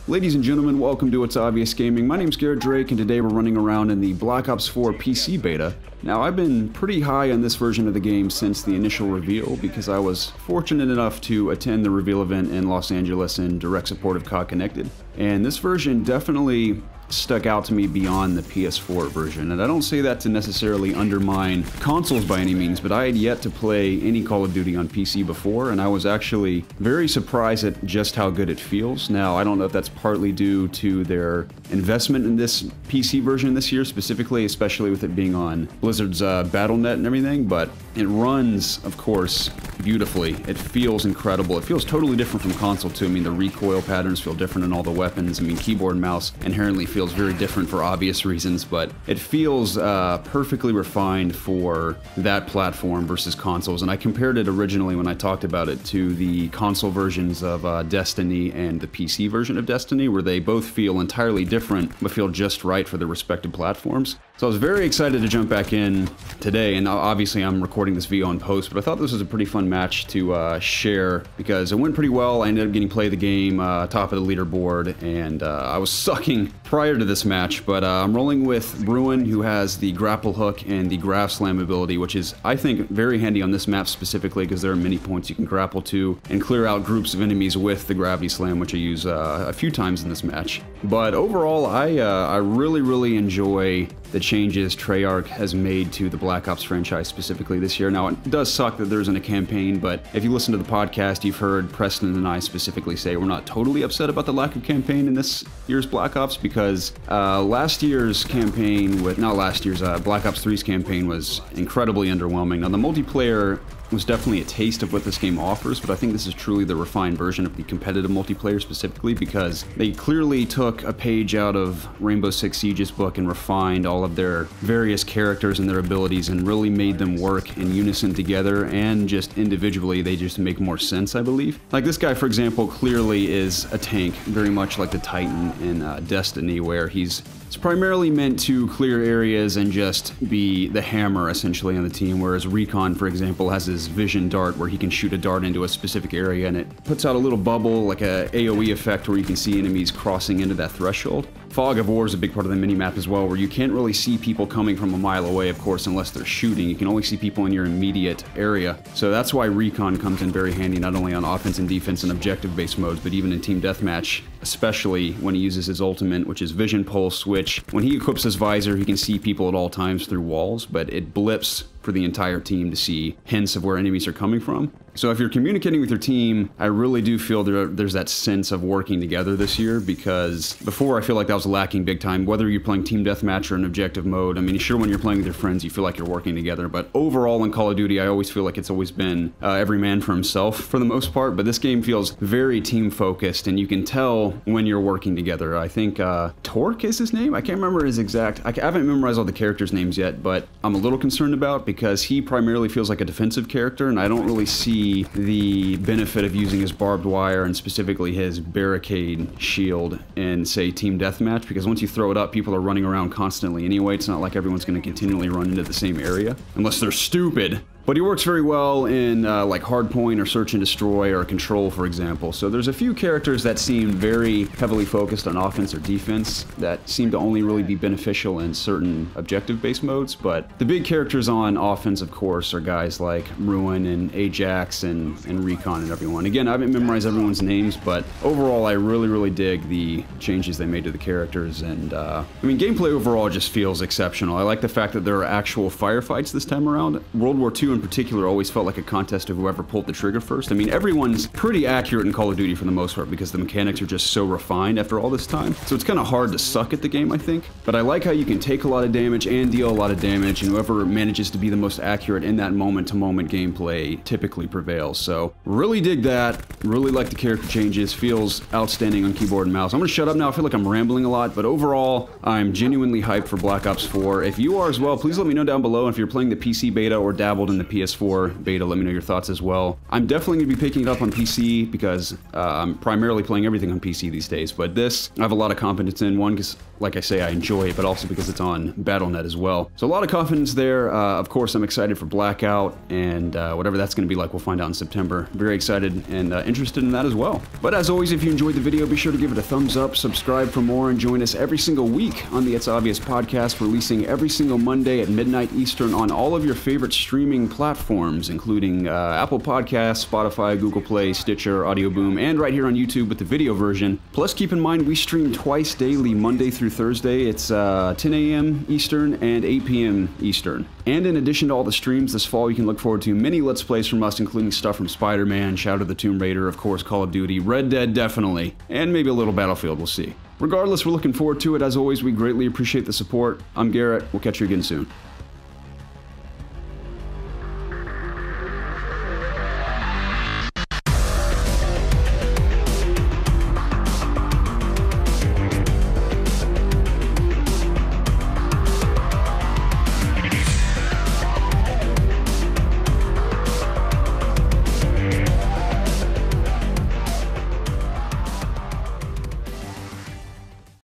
Ladies and gentlemen, welcome to It's Obvious Gaming. My name's Garrett Drake, and today we're running around in the Black Ops 4 PC beta. Now, I've been pretty high on this version of the game since the initial reveal because I was fortunate enough to attend the reveal event in Los Angeles in direct support of COD Connected. And this version definitely stuck out to me beyond the PS4 version, and I don't say that to necessarily undermine consoles by any means, but I had yet to play any Call of Duty on PC before, and I was actually very surprised at just how good it feels. Now, I don't know if that's partly due to their investment in this PC version this year specifically, especially with it being on Blizzard's Battle.net and everything, but it runs, of course, beautifully. It feels incredible. It feels totally different from console too. I mean, the recoil patterns feel different in all the weapons. I mean, keyboard and mouse inherently feels very different for obvious reasons, but it feels perfectly refined for that platform versus consoles. And I compared it originally when I talked about it to the console versions of Destiny and the PC version of Destiny, where they both feel entirely different but feel just right for their respective platforms. So I was very excited to jump back in today, and obviously I'm recording this video on post, but I thought this was a pretty fun match to share because it went pretty well. I ended up getting play of the game, top of the leaderboard, and I was sucking prior to this match, but I'm rolling with Bruin, who has the grapple hook and the grab slam ability, which is, I think, very handy on this map specifically because there are many points you can grapple to and clear out groups of enemies with the gravity slam, which I use a few times in this match. But overall, I really enjoy the changes Treyarch has made to the Black Ops franchise specifically this year. Now, it does suck that there isn't a campaign, but if you listen to the podcast, you've heard Preston and I specifically say we're not totally upset about the lack of campaign in this year's Black Ops because last year's campaign Black Ops 3's campaign was incredibly underwhelming. Now, the multiplayer was definitely a taste of what this game offers, but I think this is truly the refined version of the competitive multiplayer specifically because they clearly took a page out of Rainbow Six Siege's book and refined all of their various characters and their abilities and really made them work in unison together, and just individually they just make more sense, I believe. Like this guy, for example, clearly is a tank, very much like the Titan in Destiny, where he's primarily meant to clear areas and just be the hammer essentially on the team, whereas Recon, for example, has his vision dart where he can shoot a dart into a specific area and it puts out a little bubble, like a AoE effect where you can see enemies crossing into that threshold. Fog of War is a big part of the minimap as well, where you can't really see people coming from a mile away, of course, unless they're shooting. You can only see people in your immediate area. So that's why Recon comes in very handy, not only on offense and defense and objective-based modes, but even in Team Deathmatch, especially when he uses his ultimate, which is Vision Pulse, which when he equips his visor, he can see people at all times through walls, but it blips for the entire team to see hints of where enemies are coming from. So if you're communicating with your team, I really do feel there's that sense of working together this year, because before I feel like that was lacking big time, whether you're playing Team Deathmatch or an objective mode. I mean, sure, when you're playing with your friends, you feel like you're working together, but overall in Call of Duty, I always feel like it's always been every man for himself for the most part, but this game feels very team-focused, and you can tell when you're working together. I think Torque is his name? I can't remember his exact... I haven't memorized all the characters' names yet, but I'm a little concerned about because he primarily feels like a defensive character, and I don't really see the benefit of using his barbed wire and specifically his barricade shield in, say, Team Deathmatch, because once you throw it up, people are running around constantly anyway. It's not like everyone's going to continually run into the same area, unless they're stupid. But he works very well in like Hardpoint or Search and Destroy or Control, for example. So there's a few characters that seem very heavily focused on offense or defense that seem to only really be beneficial in certain objective-based modes. But the big characters on offense, of course, are guys like Ruin and Ajax and Recon and everyone. Again, I haven't memorized everyone's names, but overall, I really dig the changes they made to the characters. And I mean, gameplay overall just feels exceptional. I like the fact that there are actual firefights this time around. World War II in particular always felt like a contest of whoever pulled the trigger first. I mean, everyone's pretty accurate in Call of Duty for the most part because the mechanics are just so refined after all this time. So it's kind of hard to suck at the game, I think. But I like how you can take a lot of damage and deal a lot of damage, and whoever manages to be the most accurate in that moment-to-moment gameplay typically prevails. So really dig that. Really like the character changes. Feels outstanding on keyboard and mouse. I'm gonna shut up now. I feel like I'm rambling a lot, but overall, I'm genuinely hyped for Black Ops 4. If you are as well, please let me know down below if you're playing the PC beta or dabbled in the the PS4 beta. Let me know your thoughts as well. I'm definitely going to be picking it up on PC because I'm primarily playing everything on PC these days, but this I have a lot of confidence in. One, because like I say, I enjoy it, but also because it's on Battle.net as well. So a lot of confidence there. Of course, I'm excited for Blackout, and whatever that's going to be like, we'll find out in September. Very excited and interested in that as well. But as always, if you enjoyed the video, be sure to give it a thumbs up, subscribe for more, and join us every single week on the It's Obvious podcast, releasing every single Monday at midnight Eastern on all of your favorite streaming platforms, including Apple Podcasts, Spotify, Google Play, Stitcher, Audio Boom, and right here on YouTube with the video version. Plus, keep in mind, we stream twice daily, Monday through Thursday. It's 10 a.m. Eastern and 8 p.m. Eastern. And in addition to all the streams this fall, you can look forward to many Let's Plays from us, including stuff from Spider-Man, Shadow of the Tomb Raider, of course, Call of Duty, Red Dead definitely, and maybe a little Battlefield, we'll see. Regardless, we're looking forward to it. As always, we greatly appreciate the support. I'm Garrett. We'll catch you again soon.